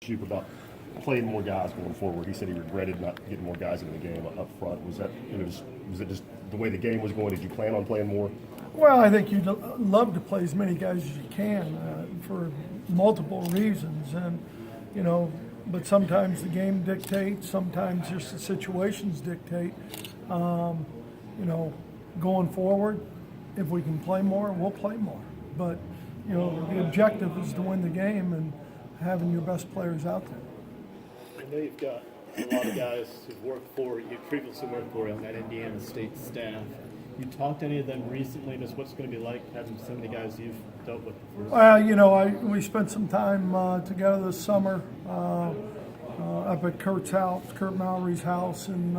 Shoop about playing more guys going forward. He said he regretted not getting more guys in the game up front. Was that was it just the way the game was going? Did you plan on playing more? Well, I think you'd love to play as many guys as you can for multiple reasons, and but sometimes the game dictates. Sometimes just the situations dictate. Going forward, if we can play more, we'll play more. But the objective is to win the game and having your best players out there. I know you've got a lot of guys who've worked for you, previously worked for you on that Indiana State staff. You talked to any of them recently? Just what's it going to be like having so many guys you've dealt with before? Well, we spent some time together this summer up at Kurt Mallory's house, and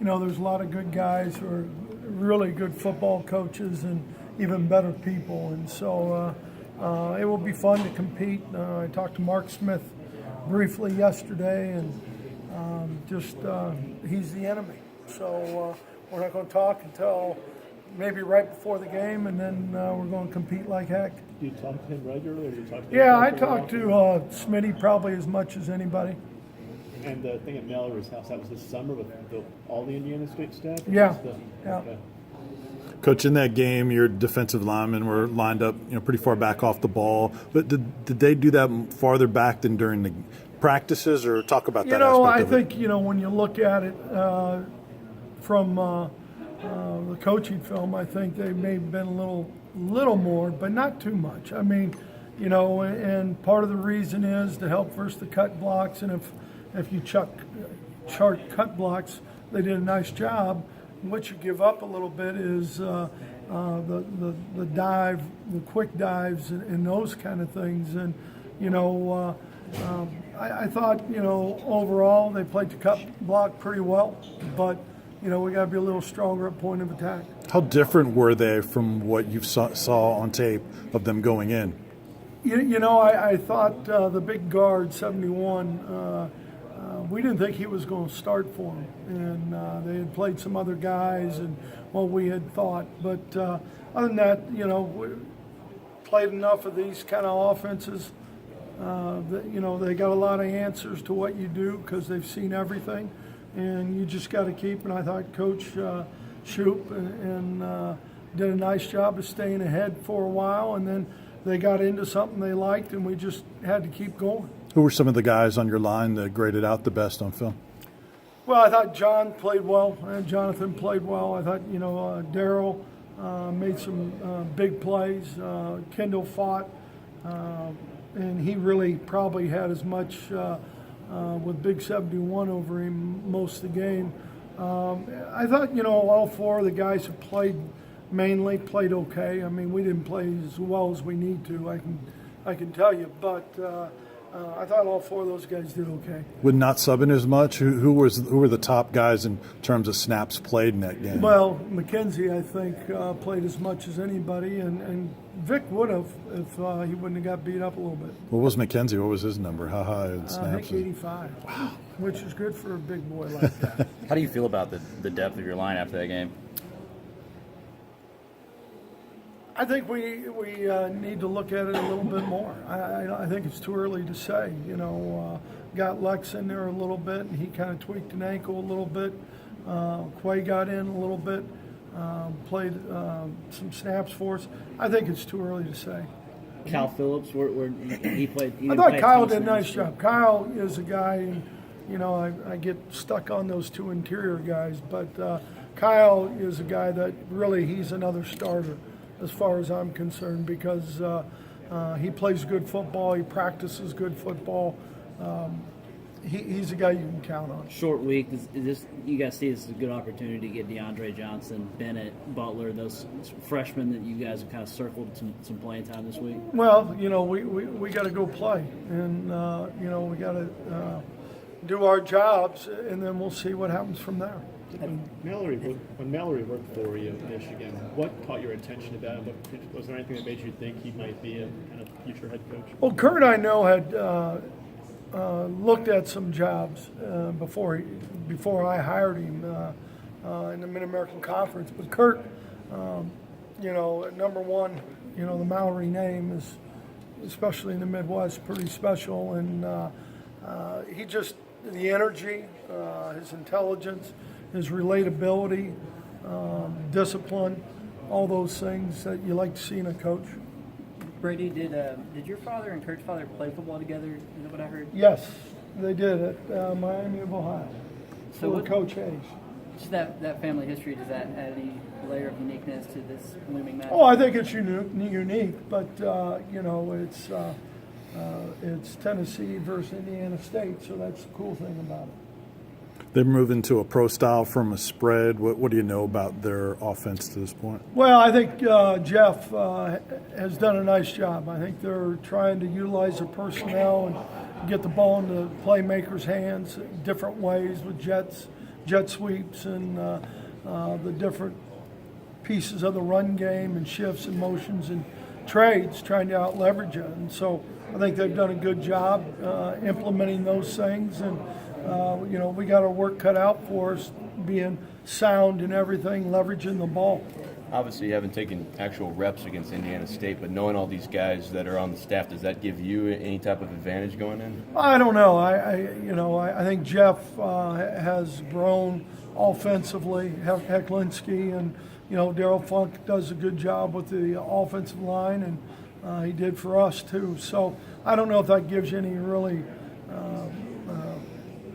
there's a lot of good guys who are really good football coaches and even better people, and so it will be fun to compete. I talked to Mark Smith briefly yesterday, and he's the enemy. So we're not going to talk until maybe right before the game, and then we're going to compete like heck. Do you talk to him regularly, or do you talk to him? Yeah, I talk to Smitty probably as much as anybody. And the thing at Mallory's house, that was this summer with all the Indiana State staff? Yeah. Yeah. Okay. Coach, in that game, your defensive linemen were lined up, pretty far back off the ball. But did they do that farther back than during the practices, or talk about that aspect I of think it? when you look at it from the coaching film, I think they may have been a little more, but not too much. I mean, and part of the reason is to help versus the cut blocks, and if you chart cut blocks, they did a nice job. What you give up a little bit is the dive, the quick dives, and those kind of things. And I thought overall they played the cut block pretty well, but we got to be a little stronger at point of attack. How different were they from what you saw on tape of them going in? I thought the big guard, 71. We didn't think he was going to start for him, and they had played some other guys and what we had thought. But other than that, we played enough of these kind of offenses that, they got a lot of answers to what you do because they've seen everything, and you just got to keep. And I thought Coach Shoop and did a nice job of staying ahead for a while, and then they got into something they liked, and we just had to keep going. Who were some of the guys on your line that graded out the best on film? Well, I thought John played well. Jonathan played well. I thought, Darryl made some big plays. Kendall fought, and he really probably had as much with Big 71 over him most of the game. I thought, all four of the guys who played mainly played okay. I mean, we didn't play as well as we need to, I can tell you, but I thought all four of those guys did okay. With not subbing as much, who were the top guys in terms of snaps played in that game? Well, McKenzie, I think, played as much as anybody, and Vic would have if he wouldn't have got beat up a little bit. What was McKenzie? What was his number? How high in snaps? I think 85. Wow. Which is good for a big boy like that. How do you feel about the depth of your line after that game? I think we need to look at it a little bit more. I think it's too early to say. Got Lex in there a little bit, and he kind of tweaked an ankle a little bit. Quay got in a little bit, played some snaps for us. I think it's too early to say. Cal Phillips, where he played. I thought Kyle did a nice job. Kyle is a guy, and I get stuck on those two interior guys, but Kyle is a guy that really he's another starter as far as I'm concerned, because he plays good football, he practices good football. He's a guy you can count on. Short week. Is this, you guys see this as a good opportunity to get DeAndre Johnson, Bennett, Butler, those freshmen that you guys have kind of circled some playing time this week? Well, we got to go play, and we got to do our jobs, and then we'll see what happens from there. When Mallory worked for you in Michigan, what caught your attention about him? Was there anything that made you think he might be a kind of future head coach? Well, Kurt, I know, had looked at some jobs before I hired him in the Mid-American Conference. But Kurt, number one, the Mallory name is, especially in the Midwest, pretty special, and he just, the energy, his intelligence, his relatability, discipline, all those things that you like to see in a coach. Brady, did your father and Kurt's father play football together? Is that what I heard? Yes, they did at Miami of Ohio. So For what- Coach Hayes. Just that family history, does that add any layer of uniqueness to this looming match? Oh, I think it's unique, but it's Tennessee versus Indiana State, so that's the cool thing about it. They're moving to a pro style from a spread. What do you know about their offense to this point? Well, I think Jeff has done a nice job. I think they're trying to utilize their personnel and get the ball into playmakers' hands different ways with jet sweeps and the different pieces of the run game and shifts and motions and trades, trying to out-leverage it. And so I think they've done a good job implementing those things. And, we got our work cut out for us, being sound in everything, leveraging the ball. Obviously, you haven't taken actual reps against Indiana State, but knowing all these guys that are on the staff, does that give you any type of advantage going in? I don't know. I think Jeff has grown offensively. Hecklinski and Daryl Funk does a good job with the offensive line, and he did for us too. So I don't know if that gives you any really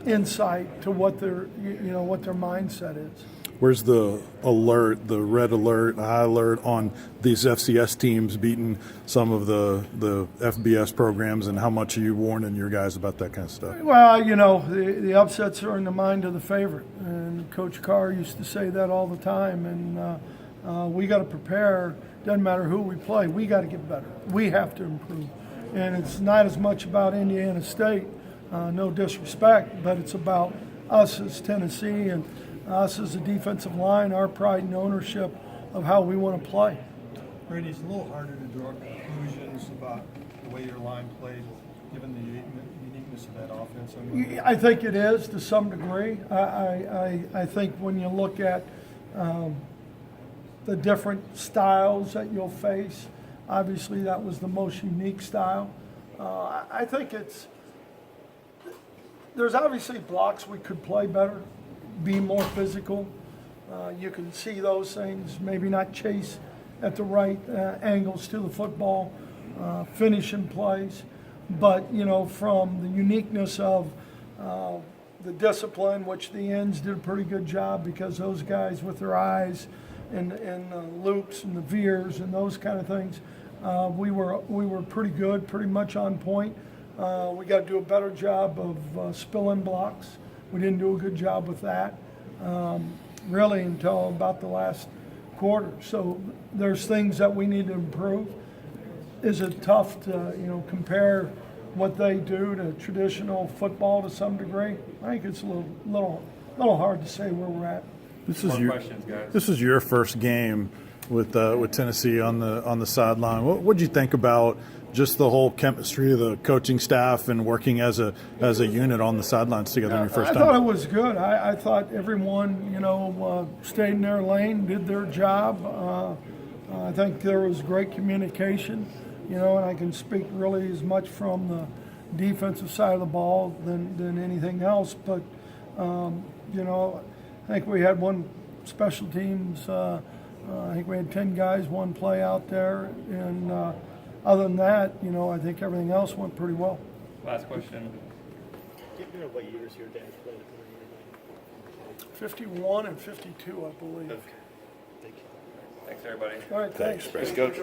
insight to what their mindset is. Where's the alert, the red alert, high alert on these FCS teams beating some of the FBS programs, and how much are you warning your guys about that kind of stuff? Well, the upsets are in the mind of the favorite, and Coach Carr used to say that all the time. And we got to prepare. Doesn't matter who we play. We got to get better. We have to improve. And it's not as much about Indiana State, no disrespect, but it's about us as Tennessee and us as a defensive line, our pride and ownership of how we want to play. Brady, it's a little harder to draw conclusions about the way your line played, given the uniqueness of that offense. I think it is to some degree. I think when you look at the different styles that you'll face, obviously that was the most unique style. I think there's obviously blocks we could play better, be more physical. You can see those things, maybe not chase at the right angles to the football, finishing plays. But, from the uniqueness of the discipline, which the ends did a pretty good job, because those guys with their eyes and the loops and the veers and those kind of things, we were pretty good, pretty much on point. We got to do a better job of spilling blocks. We didn't do a good job with that, really, until about the last quarter. So there's things that we need to improve. Is it tough to, compare what they do to traditional football to some degree? I think it's a little hard to say where we're at. This is your first game with Tennessee on the sideline. What did you think about just the whole chemistry of the coaching staff and working as a unit on the sidelines together in your first time? I thought it was good. I thought everyone, stayed in their lane, did their job. I think there was great communication, and I can speak really as much from the defensive side of the ball than anything else. But, I think we had one special teams. I think we had 10 guys, one play out there, and other than that, I think everything else went pretty well. Last question. Do you know what years your dad played at 51 and 52, I believe. Okay. Thank you. Thanks, everybody. All right, thanks. Thanks, Coach.